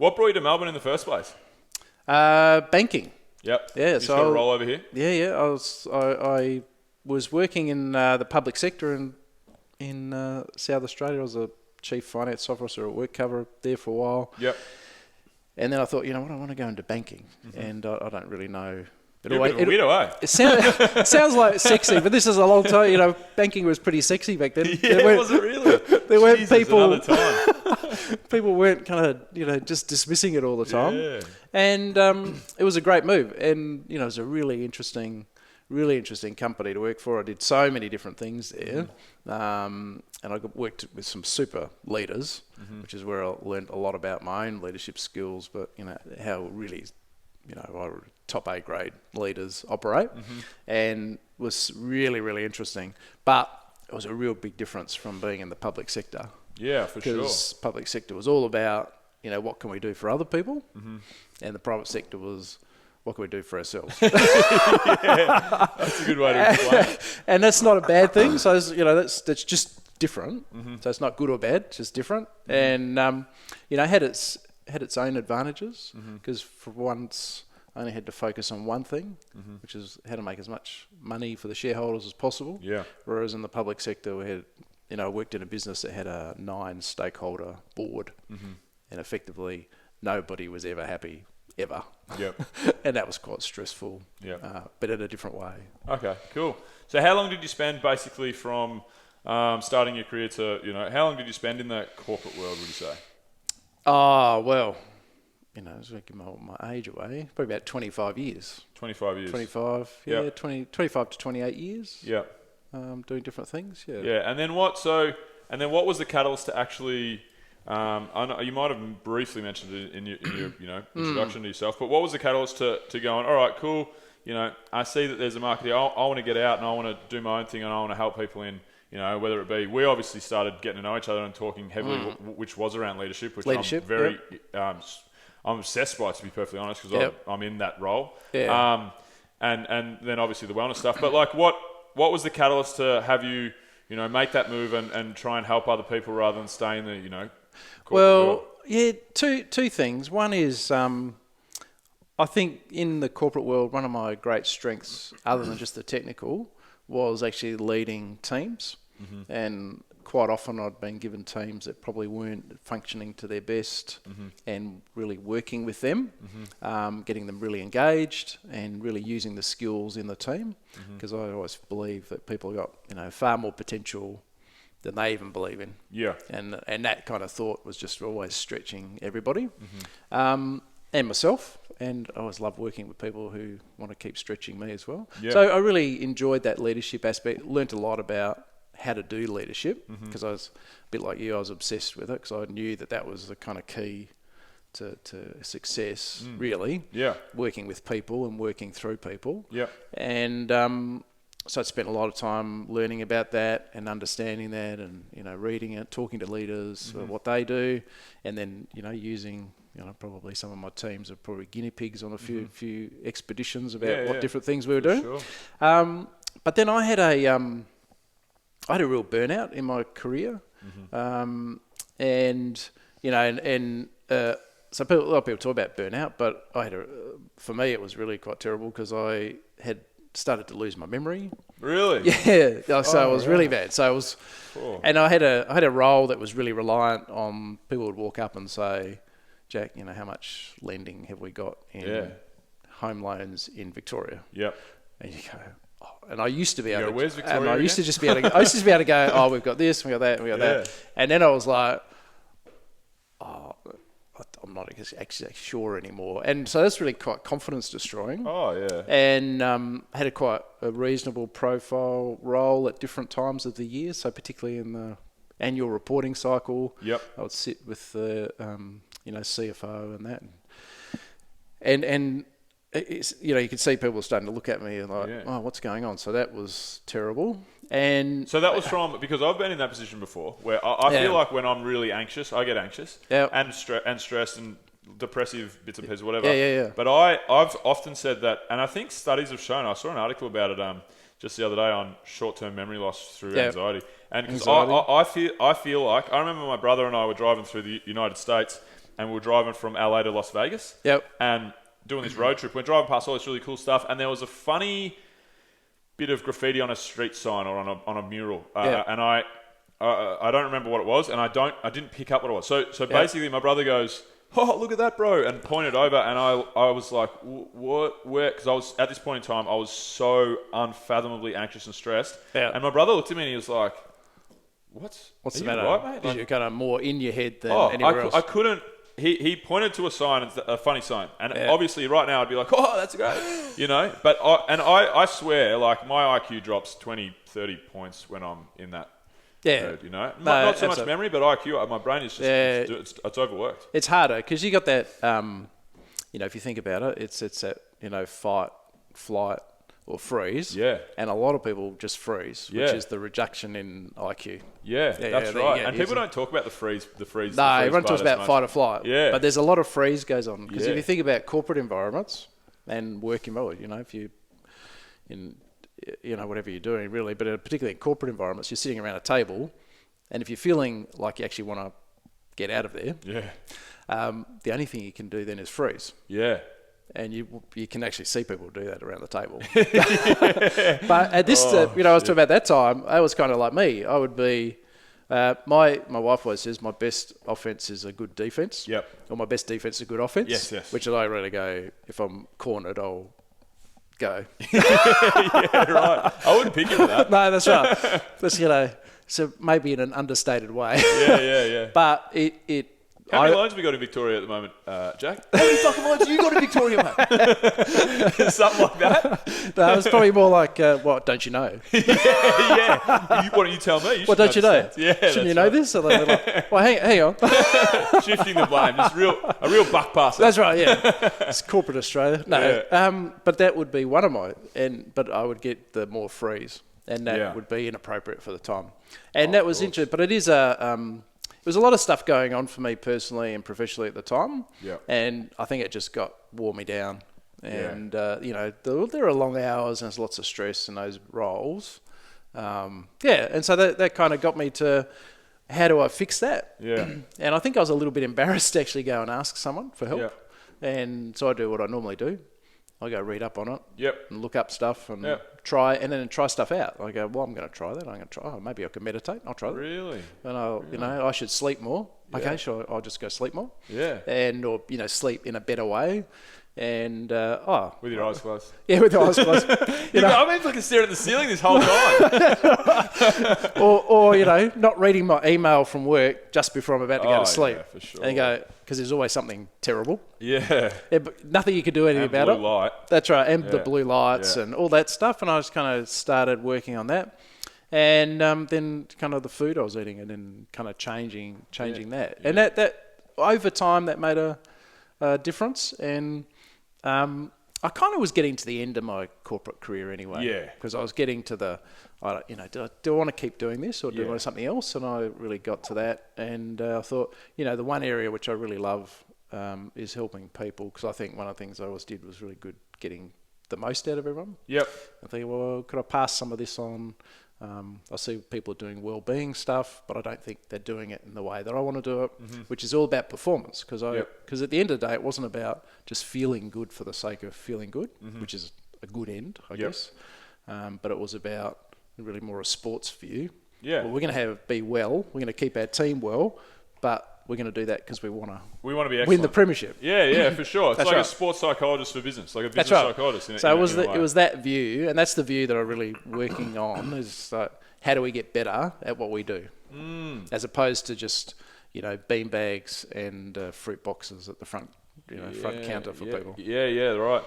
What brought you to Melbourne in the first place? Banking. Yep. Yeah. You just got a role over here? Yeah. I was working in the public sector in South Australia. I was a chief finance officer at WorkCover there for a while. Yep. And then I thought, you know what, I want to go into banking. And I don't really know. You're a bit of a weirdo, eh? It sounds like sexy, but this is a long time. You know, banking was pretty sexy back then. Yeah, was it really? There weren't Jesus, people. Another time. People weren't kind of, just dismissing it all the time. Yeah. And it was a great move. And, it was a really interesting company to work for. I did so many different things there. And I worked with some super leaders, which is where I learned a lot about my own leadership skills, but, how really, top A grade leaders operate, and was really, really interesting. But it was a real big difference from being in the public sector. Yeah, for sure. Because public sector was all about, what can we do for other people? And the private sector was, what can we do for ourselves? Yeah, that's a good way to explain it. And that's not a bad thing. So, that's just different. So it's not good or bad, it's just different. And, had its own advantages, because for once I only had to focus on one thing, which is how to make as much money for the shareholders as possible. Yeah. Whereas in the public sector, we had, I worked in a business that had a 9-stakeholder board, and effectively nobody was ever happy, ever. Yep. And that was quite stressful. Yep. But in a different way. Okay, cool. So how long did you spend basically from starting your career to, how long did you spend in the corporate world, would you say? Oh, well, I was going to give my age away. Probably about 25 years. 25 years. 25, yeah, Yep. 25 to 28 years. Yeah. Doing different things, yeah. Yeah, and then what was the catalyst to actually, I know you might have briefly mentioned it in your introduction to yourself, but what was the catalyst to going, all right, cool, I see that there's a market here, I want to get out and I want to do my own thing and I want to help people in, whether it be, we obviously started getting to know each other and talking heavily, which was around leadership, which I'm very, I'm obsessed by it, to be perfectly honest, because I'm in that role. Yeah. And then obviously the wellness stuff, but like what was the catalyst to have you, make that move and try and help other people rather than stay in the, corporate world? Yeah, two things. One is, I think in the corporate world, one of my great strengths, other than just the technical, was actually leading teams. And quite often I'd been given teams that probably weren't functioning to their best, and really working with them, getting them really engaged and really using the skills in the team, because I always believe that people have got far more potential than they even believe in. Yeah. And that kind of thought was just always stretching everybody, and myself. And I always love working with people who want to keep stretching me as well. Yeah. So I really enjoyed that leadership aspect, learnt a lot about how to do leadership, because I was a bit like you, I was obsessed with it, because I knew that was the kind of key to success, really. Yeah. Working with people and working through people. Yeah. And so I spent a lot of time learning about that and understanding that, and reading it, talking to leaders, what they do, and then using probably some of my teams are probably guinea pigs on a few expeditions about what different things we were doing. Sure. But then I had a real burnout in my career, and so a lot of people talk about burnout, but for me it was really quite terrible, because I had started to lose my memory. Really? Yeah. So it was really bad. So it was, and I had a role that was really reliant on people would walk up and say, Jack, how much lending have we got in home loans in Victoria? Yep. And you go, and I used to be able to. Where's Victoria? I used to just be able to. I used to be able to go, oh, we've got this, we got that, we got that, and then I was like, oh, I'm not actually sure anymore, and so that's really quite confidence destroying. Oh yeah. And had quite a reasonable profile role at different times of the year, so particularly in the annual reporting cycle. Yep. I would sit with the CFO and that, and. It's, you could see people starting to look at me and like, oh, what's going on? So that was terrible. And so that was because I've been in that position before, where I feel like when I'm really anxious, I get anxious and stressed and depressive bits and pieces, whatever. Yeah. But I've often said that, and I think studies have shown. I saw an article about it just the other day on short-term memory loss through anxiety, and because I feel like I remember my brother and I were driving through the United States. and we were driving from LA to Las Vegas. Yep. And doing this road trip. We're driving past all this really cool stuff, and there was a funny bit of graffiti on a street sign or on a mural. And I don't remember what it was, and I didn't pick up what it was. So basically, my brother goes, "Oh, look at that, bro," and pointed over, and I was like, "What? Where?" Because I was at this point in time, I was so unfathomably anxious and stressed. Yeah. And my brother looked at me and he was like, "What's the matter, right, mate?" Like, you're kind of more in your head than anywhere else. I couldn't. He pointed to a sign, a funny sign, and obviously right now I'd be like, "Oh, that's great," But I swear, like my IQ drops 20, 30 points when I'm in that. Yeah, mode, not so much memory, but IQ. My brain is just it's overworked. It's harder because you got that. If you think about it, it's that fight, flight, or freeze. Yeah. And a lot of people just freeze, which is the reduction in IQ. Yeah, that's right. And people don't talk about the freeze. No, everyone talks about fight or flight. Yeah. But there's a lot of freeze goes on because if you think about corporate environments and working mode, if you whatever you're doing really, but particularly in corporate environments, you're sitting around a table, and if you're feeling like you actually want to get out of there, the only thing you can do then is freeze. Yeah. And you can actually see people do that around the table. But at this, I was talking about that time, I was kind of like me. I would be, my wife always says my best offense is a good defense. Yep. Or my best defense is a good offense. Yes. Which I really go, if I'm cornered, I'll go. Yeah, right. I wouldn't pick you for that. No, that's right. That's, so maybe in an understated way. Yeah. But it how many lines have we got in Victoria at the moment, Jack? How many fucking lines you got in Victoria, mate? Something like that? No, it's probably more like, what, don't you know? Yeah. Why don't you tell me? What don't you know? Yeah, shouldn't you know this? Or they're like, well, hang on. Shifting the blame. Just a real buck passer. That's right, yeah. It's corporate Australia. No, but that would be one of my, but I would get the more freeze, and that would be inappropriate for the time. And that was interesting, but it is there was a lot of stuff going on for me personally and professionally at the time. Yeah. And I think it just wore me down. And, there are long hours and there's lots of stress in those roles. And so that kind of got me to, how do I fix that? Yeah. And I think I was a little bit embarrassed to actually go and ask someone for help. Yeah. And so I do what I normally do. I go read up on it. Yep. And look up stuff and try stuff out. I go, well, I'm going to try that. I'm going to try. Maybe I can meditate. I'll try that. Really? And I should sleep more. Yeah. Okay, sure. I'll just go sleep more. Yeah. Or sleep in a better way. And with your eyes closed. Yeah, with your eyes closed. I've been fucking staring at the ceiling this whole time. or not reading my email from work just before I'm about to go to sleep. Yeah, for sure. And go, because there's always something terrible. Yeah. But nothing you could do anything about it. Blue light. That's right. And the blue lights and all that stuff. And I just kind of started working on that. And then kind of the food I was eating and then kind of changing that. Yeah. And that over time that made a difference. And I kind of was getting to the end of my corporate career anyway. Yeah. Because I was getting to do I want to keep doing this or do I want something else? And I really got to that. And I thought, the one area which I really love is helping people, because I think one of the things I always did was really good getting the most out of everyone. Yep. I think, well, could I pass some of this on? I see people doing wellbeing stuff, but I don't think they're doing it in the way that I want to do it, which is all about performance. Because at the end of the day, it wasn't about just feeling good for the sake of feeling good, which is a good end, I guess. But it was about really more a sports view. Yeah. Well, we're going to be well. We're going to keep our team well, but we're going to do that because we want to be excellent. Win the premiership. Yeah, for sure. It's like a sports psychologist for business, like a business psychologist. So it was that view, and that's the view that I'm really working on, is how do we get better at what we do, as opposed to just bean bags and fruit boxes at the front counter for people. Yeah, right.